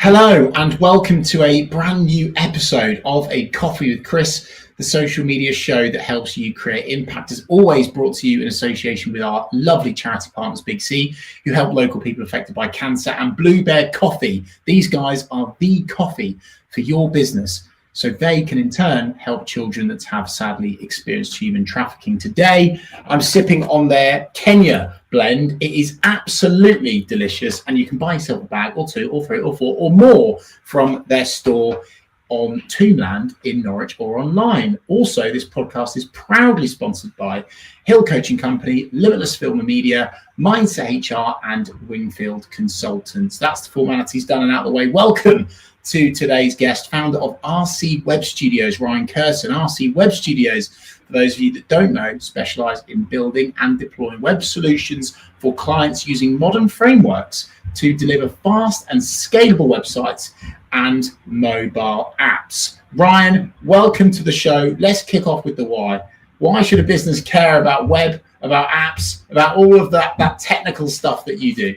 Hello and welcome to a brand new episode of A Coffee with Chris, the social media show that helps you create impact. As always, brought to you in association with our lovely charity partners, 𝗖𝗵𝗁𝗲, who help local people affected by cancer, and Blue Bear Coffee. These guys are the coffee for your business, so they can in turn help children that have sadly experienced human trafficking. Today, I'm sipping on their Kenya blend. It is absolutely delicious, and you can buy yourself a bag or two or three or four or more from their store on Toonland in Norwich or online. Also, this podcast is proudly sponsored by Hill Coaching Company, Limitless Film and Media, Mindset HR, and Wingfield Consultants. That's the formalities done and out of the way. Welcome to today's guest, founder of RC Web Studios, Ryan Curson. RC Web Studios, for those of you that don't know, specialise in building and deploying web solutions for clients using modern frameworks to deliver fast and scalable websites and mobile apps. Ryan, welcome to the show. Let's kick off with the why. Why should a business care about web, about apps, about all of that technical stuff that you do?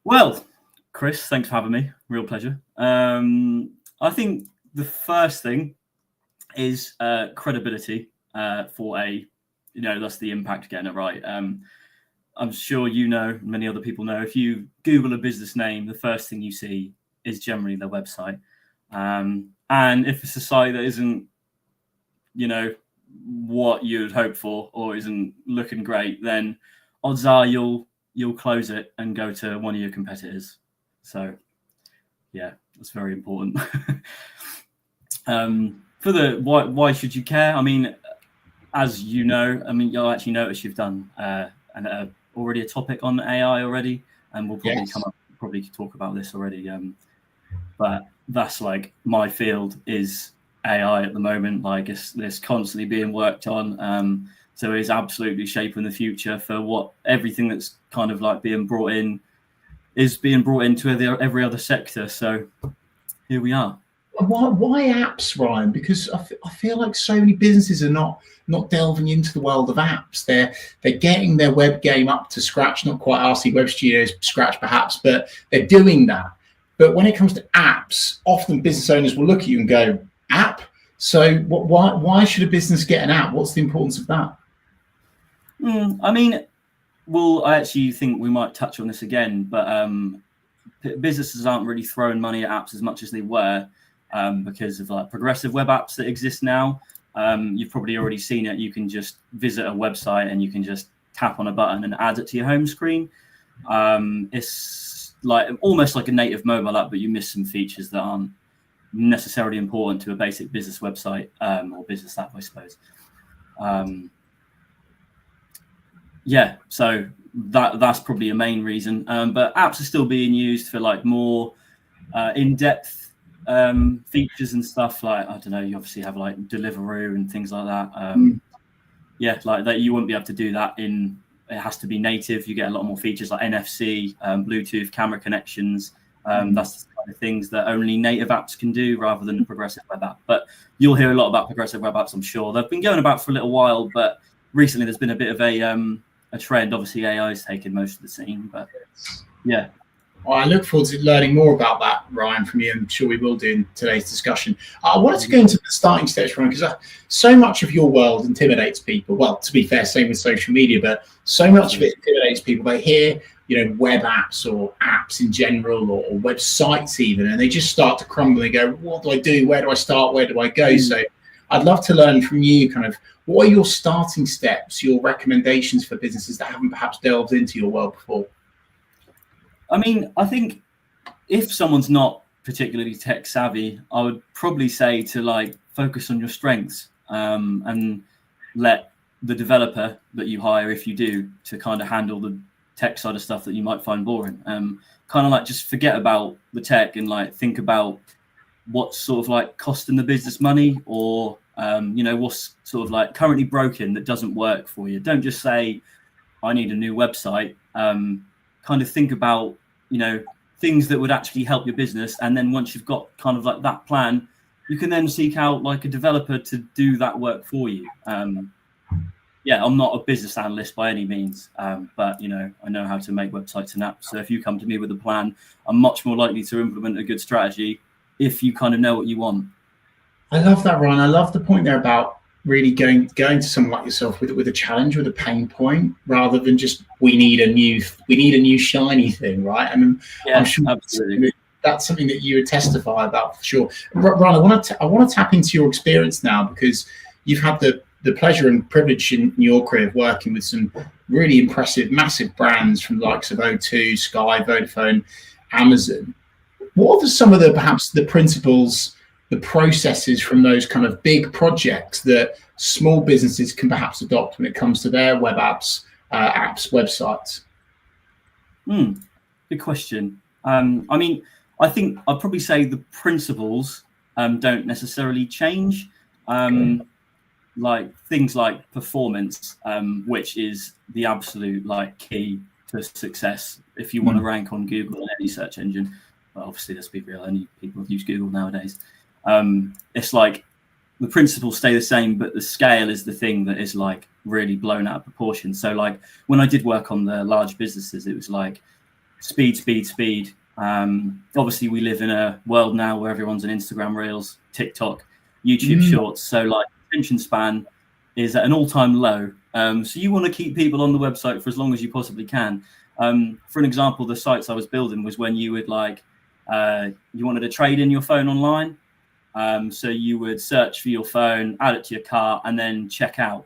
Well, Chris, thanks for having me. Real pleasure. I think the first thing is credibility for that's the impact, getting it right. I'm sure you know, many other people know, if you Google a business name, the first thing you see is generally their website. And if it's a site that isn't, what you'd hope for or isn't looking great, then odds are you'll close it and go to one of your competitors. So, yeah, that's very important. For the why should you care? I mean, as you know, you'll actually notice you've done already a topic on AI already, and we'll probably talk about this already. But that's like my field is AI at the moment. Like it's constantly being worked on. So it's absolutely shaping the future for everything that's kind of like being brought in is being brought into every other sector. So here we are. Why apps, Ryan? Because I feel like so many businesses are not delving into the world of apps. They're getting their web game up to scratch, not quite RC Web Studios scratch perhaps, but they're doing that. But when it comes to apps, often business owners will look at you and go, app? So why should a business get an app? What's the importance of that? I actually think we might touch on this again, but businesses aren't really throwing money at apps as much as they were because of like progressive web apps that exist now. You've probably already seen it. You can just visit a website and you can just tap on a button and add it to your home screen. It's like almost like a native mobile app, but you miss some features that aren't necessarily important to a basic business website or business app, I suppose. So that's probably a main reason. But apps are still being used for like more in-depth features and stuff. Like, I don't know, you obviously have like Deliveroo and things like that. Like that, you wouldn't be able to do that it has to be native. You get a lot more features like NFC, Bluetooth, camera connections. That's the kind of things that only native apps can do rather than a progressive web app. But you'll hear a lot about progressive web apps, I'm sure. They've been going about for a little while, but recently there's been a bit of a trend. Obviously, AI is taking most of the scene, but yeah. Well, I look forward to learning more about that, Ryan, from you. I'm sure we will do in today's discussion. I wanted to go into the starting stage, Ryan, because so much of your world intimidates people. Well, to be fair, same with social media, but so much of it intimidates people. They hear, web apps or apps in general or websites even, and they just start to crumble. They go, what do I do? Where do I start? Where do I go? So I'd love to learn from you kind of what are your starting steps, your recommendations for businesses that haven't perhaps delved into your world before? I think if someone's not particularly tech savvy, I would probably say to like focus on your strengths and let the developer that you hire, if you do, to kind of handle the tech side of stuff that you might find boring. Kind of like just forget about the tech and like think about what's sort of like costing the business money or what's sort of like currently broken that doesn't work for you. Don't just say, I need a new website. Kind of think about, things that would actually help your business. And then once you've got kind of like that plan, you can then seek out like a developer to do that work for you. yeah, I'm not a business analyst by any means, but you know, I know how to make websites and apps. So if you come to me with a plan, I'm much more likely to implement a good strategy if you kind of know what you want. I love that, Ryan. I love the point there about really going to someone like yourself with a challenge, with a pain point, rather than just we need a new shiny thing, right? I mean, Yeah, I'm sure absolutely. that's something that you would testify about for sure. Ryan, I want to tap into your experience now, because you've had the pleasure and privilege in your career of working with some really impressive, massive brands from the likes of O2, Sky, Vodafone, Amazon. What are some of the perhaps the principles, the processes from those kind of big projects that small businesses can perhaps adopt when it comes to their web apps, websites? Good question. I mean, I think I'd probably say the principles don't necessarily change. Like things like performance, which is the absolute like key to success if you want to rank on Google or any search engine. Well, obviously, let's be real, only people use Google nowadays. It's like the principles stay the same, but the scale is the thing that is like really blown out of proportion. So like when I did work on the large businesses, it was like speed, speed, speed. Obviously, we live in a world now where everyone's on Instagram Reels, TikTok, YouTube Shorts. So like attention span is at an all-time low. So you want to keep people on the website for as long as you possibly can. For an example, the sites I was building was when you would like, you wanted to trade in your phone online. So you would search for your phone, add it to your cart, and then check out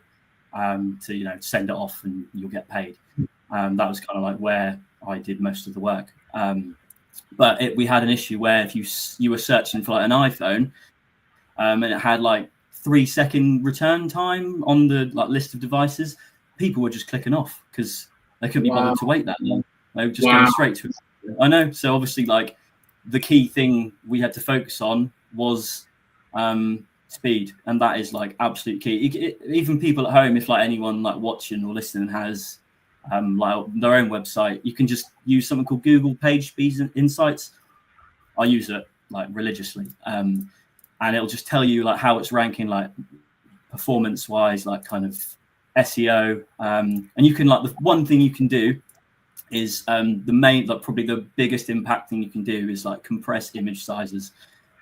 to, you know, send it off and you'll get paid. That was kind of like where I did most of the work. But we had an issue where if you were searching for like an iPhone, and it had like 3-second return time on the like list of devices, people were just clicking off because they couldn't be bothered to wait that long. They were just going straight to it. I know. So obviously, like the key thing we had to focus on was speed, and that is like absolute key. Even people at home, if like anyone like watching or listening has like their own website, you can just use something called Google Page Speed Insights. I use it like religiously, and it'll just tell you like how it's ranking, like performance wise, like kind of SEO, and you can like the one thing you can do is the main, like probably the biggest impact thing you can do is like compress image sizes,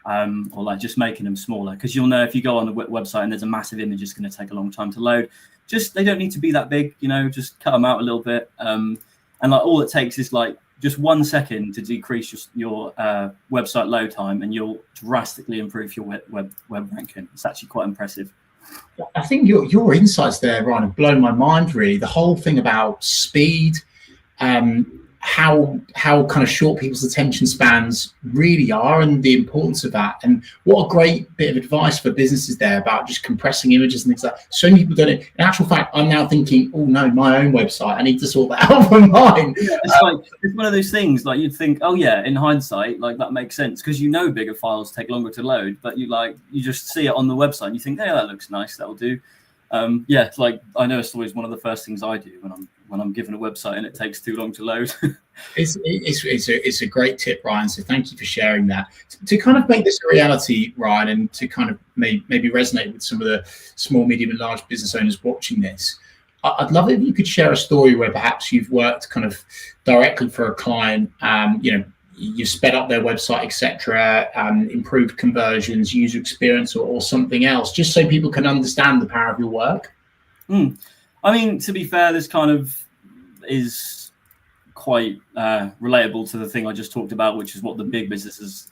or like just making them smaller, because you'll know if you go on the website and there's a massive image, it's going to take a long time to load. Just they don't need to be that big, you know, just cut them out a little bit, and like all it takes is like just 1 second to decrease your website load time, and you'll drastically improve your web ranking. It's actually quite impressive. I think your insights there, Ryan, have blown my mind. Really, the whole thing about speed, how kind of short people's attention spans really are, and the importance of that. And what a great bit of advice for businesses there about just compressing images and things like that. So many people don't. In actual fact, I'm now thinking, oh no, my own website, I need to sort that out for mine. Yeah, it's like it's one of those things like you'd think, oh yeah, in hindsight, like that makes sense because you know bigger files take longer to load, but you just see it on the website and you think, yeah, that looks nice, that'll do. Yeah, it's like I know it's always one of the first things I do when I'm given a website and it takes too long to load. It's a great tip, Ryan. So thank you for sharing that. To kind of make this a reality, Ryan, and to kind of maybe resonate with some of the small, medium, and large business owners watching this, I'd love it if you could share a story where perhaps you've worked kind of directly for a client. You know, you've sped up their website, etc., improved conversions, user experience, or something else, just so people can understand the power of your work. I mean, to be fair, this kind of is quite relatable to the thing I just talked about, which is what the big businesses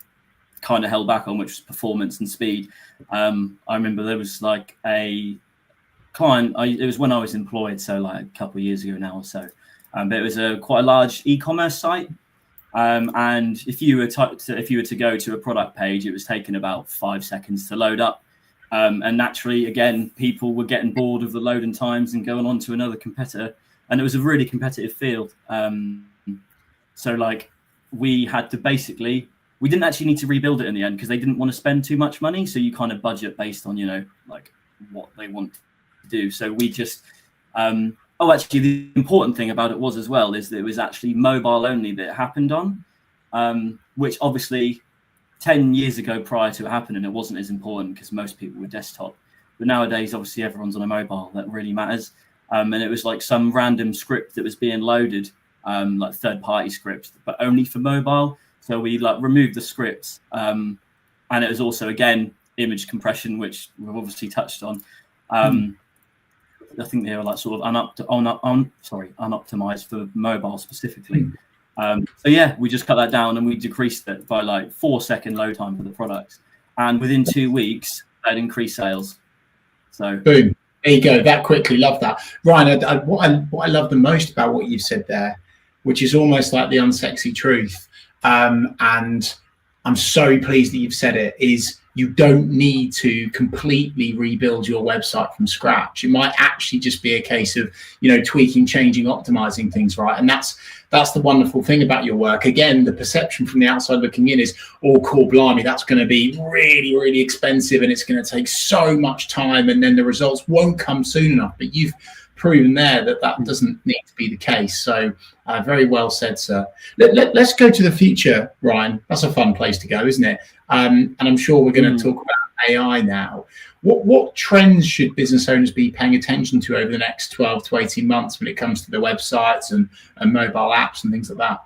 kind of held back on, which was performance and speed. I remember there was like a client, it was when I was employed, so like a couple of years ago now or so, but it was quite a large e-commerce site. And if you were to go to a product page, it was taking about 5 seconds to load up. And naturally, again, people were getting bored of the loading times and going on to another competitor. And it was a really competitive field. So like we had to we didn't actually need to rebuild it in the end because they didn't want to spend too much money. So you kind of budget based on, you know, like what they want to do. So we just, actually, the important thing about it was as well is that it was actually mobile only that it happened on, which obviously 10 years ago prior to it happening, it wasn't as important because most people were desktop. But nowadays, obviously, everyone's on a mobile. That really matters. and it was like some random script that was being loaded, like third-party scripts, but only for mobile. So we like removed the scripts, and it was also again image compression, which we've obviously touched on. I think they were like sort of unoptimized for mobile specifically. So yeah, we just cut that down and we decreased it by like 4-second load time for the products, and within 2 weeks that increased sales. So boom, there you go, that quickly. Love that, Ryan. What I love the most about what you've said there, which is almost like the unsexy truth, and I'm so pleased that you've said it, is you don't need to completely rebuild your website from scratch. It might actually just be a case of, you know, tweaking, changing, optimizing things, right? And that's the wonderful thing about your work. Again, the perception from the outside looking in is, oh, cool, blimey, that's going to be really, really expensive and it's going to take so much time, and then the results won't come soon enough. But you've proven there that that doesn't need to be the case. So very well said, sir. Let's go to the future, Ryan. That's a fun place to go, isn't it? And I'm sure we're going to talk about AI now. What trends should business owners be paying attention to over the next 12 to 18 months when it comes to their websites and mobile apps and things like that?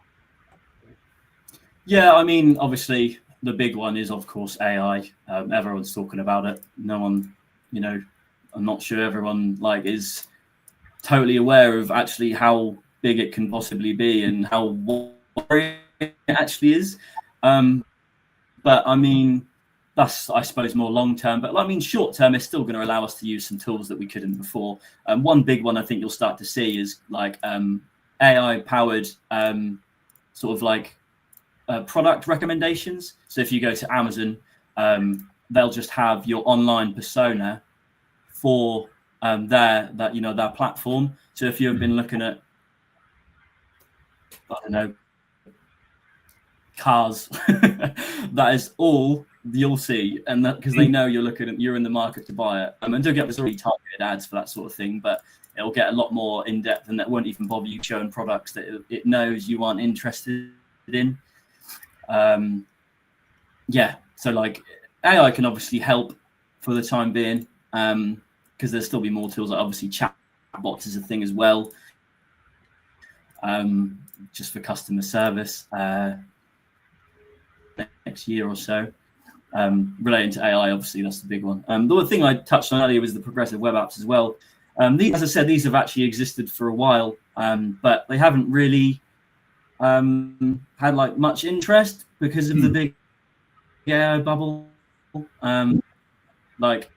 Yeah, I mean, obviously the big one is, of course, AI. Everyone's talking about it. No one, you know, I'm not sure everyone like is totally aware of actually how big it can possibly be and how worrying it actually is. But I mean, that's, I suppose, more long term. But I mean, short term, it's still going to allow us to use some tools that we couldn't before. One big one I think you'll start to see is like AI powered sort of like product recommendations. So if you go to Amazon, they'll just have your online persona for their platform. So if you've been looking at, I don't know, cars, that is all you'll see, and that because they know you're in the market to buy it. And don't get there's already targeted ads for that sort of thing, but it'll get a lot more in depth, and that won't even bother you showing products that it knows you aren't interested in. Yeah, so like AI can obviously help for the time being, because there'll still be more tools. Like obviously chatbots is a thing as well, just for customer service next year or so. Relating to AI, obviously that's the big one. The other thing I touched on earlier was the progressive web apps as well. As I said, these have actually existed for a while, but they haven't really had like much interest because of the big AI bubble. Like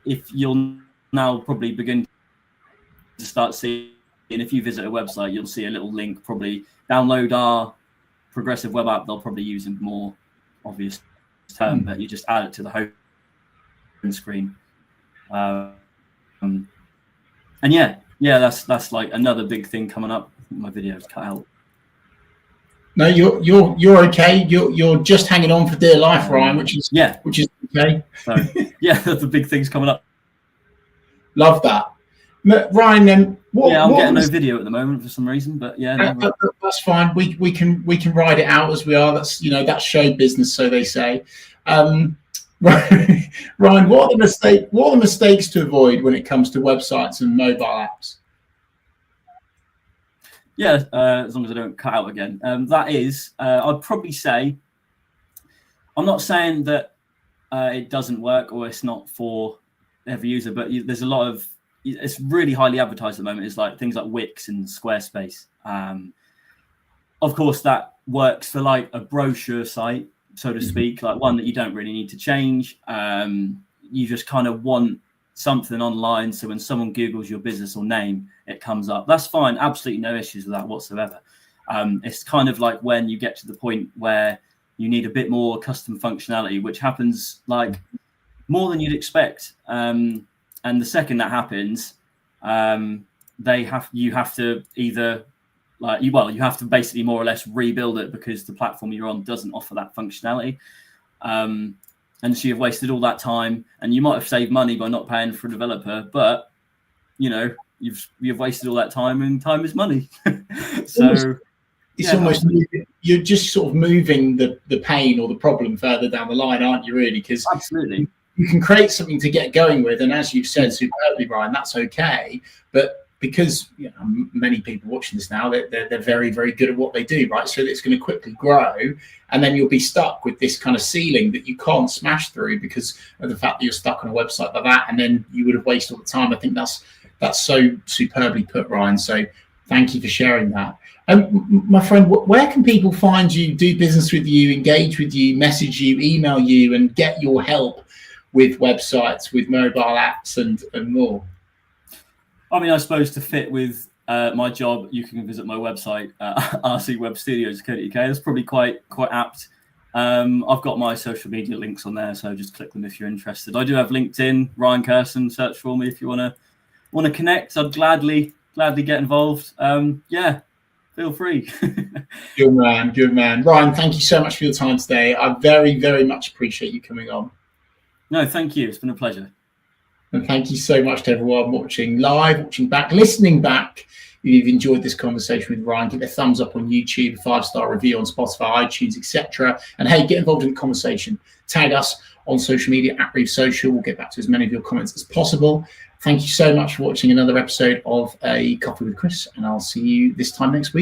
if you'll now probably begin to start seeing, if you visit a website, you'll see a little link, probably download our progressive web app. They'll probably use a more obvious term, but you just add it to the home screen. And yeah, that's like another big thing coming up. My video's cut out. No, you're okay. You're just hanging on for dear life, Ryan, which is okay. So yeah, the big things coming up. Love that, Ryan. Then I'm getting no video at the moment for some reason, but yeah, that's fine. We can ride it out as we are. That's that's show business, so they say. Ryan, what are the mistakes to avoid when it comes to websites and mobile apps? Yeah, as long as I don't cut out again. That is, I'd probably say, I'm not saying that it doesn't work or it's not for every user, but there's a lot of, it's really highly advertised at the moment. It's like things like Wix and Squarespace. Of course, that works for like a brochure site, so to speak, like one that you don't really need to change. You just kind of want something online, so when someone Googles your business or name, it comes up. That's fine, absolutely no issues with that whatsoever. It's kind of like when you get to the point where you need a bit more custom functionality, which happens like more than you'd expect. And the second that happens, you have to either you have to basically more or less rebuild it because the platform you're on doesn't offer that functionality. And so you've wasted all that time, and you might have saved money by not paying for a developer, but you've wasted all that time, and time is money. So it's almost you're just sort of moving the pain or the problem further down the line, aren't you? Really, because absolutely you can create something to get going with, and as you've said superbly, Ryan, that's okay. But because many people watching this now, they're very, very good at what they do, right? So it's going to quickly grow, and then you'll be stuck with this kind of ceiling that you can't smash through because of the fact that you're stuck on a website like that, and then you would have wasted all the time. I think that's so superbly put, Ryan. So thank you for sharing that. My friend, where can people find you, do business with you, engage with you, message you, email you, and get your help with websites, with mobile apps, and more? I mean, I suppose to fit with my job, you can visit my website, 𝗖𝗵𝗿𝗶𝘀.co.uk. That's probably quite apt. I've got my social media links on there, so just click them if you're interested. I do have LinkedIn, Ryan Curson. Search for me if you want to connect. I'd gladly get involved. Yeah, feel free. Good man. Ryan, thank you so much for your time today. I very, very much appreciate you coming on. No, thank you. It's been a pleasure. And thank you so much to everyone watching live, watching back, listening back. If you've enjoyed this conversation with Ryan, give it a thumbs up on YouTube, a 5-star review on Spotify, iTunes, etc. And hey, get involved in the conversation. Tag us on social media @ReefSocial. We'll get back to as many of your comments as possible. Thank you so much for watching another episode of A Coffee with Chris, and I'll see you this time next week.